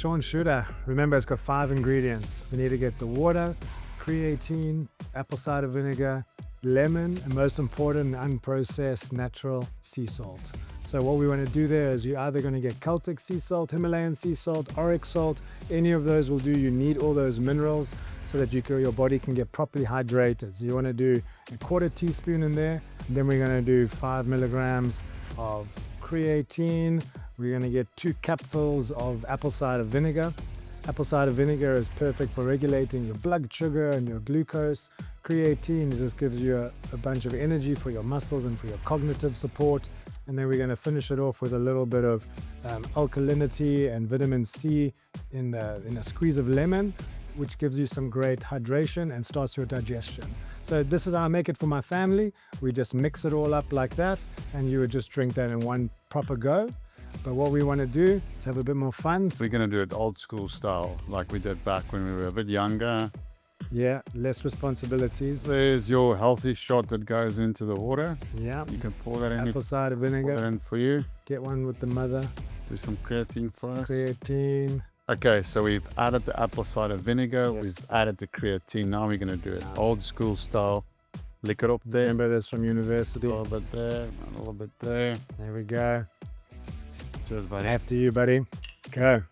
Sean Shooter. Remember, it's got 5 ingredients. We need to get the water, creatine, apple cider vinegar, lemon, and most important, unprocessed natural sea salt. So what we want to do there is you're either going to get Celtic sea salt, Himalayan sea salt, Oryx salt, any of those will do. You need all those minerals so that your body can get properly hydrated. So you want to do a 1/4 teaspoon in there, and then we're going to do 5 milligrams of creatine. We're going to get 2 cupfuls of apple cider vinegar. Apple cider vinegar is perfect for regulating your blood sugar and your glucose. Creatine just gives you a bunch of energy for your muscles and for your cognitive support. And then we're going to finish it off with a little bit of alkalinity and vitamin C in a squeeze of lemon, which gives you some great hydration and starts your digestion. So this is how I make it for my family. We just mix it all up like that, and you would just drink that in one proper go. But what we want to do is have a bit more fun. We're going to do it old school style, like we did back when we were a bit younger. Yeah, less responsibilities. There's your healthy shot that goes into the water. Yeah. You can pour that in. Apple cider Pour that vinegar. in for you. Get one with the mother. Do some creatine first. Creatine. Okay, so we've added the apple cider vinegar. Yes. We've added the creatine. Now we're going to do it old school style. Lick it up there. Remember this from university. A little bit there, a little bit there. There we go. Cheers, buddy. After you, buddy. Go.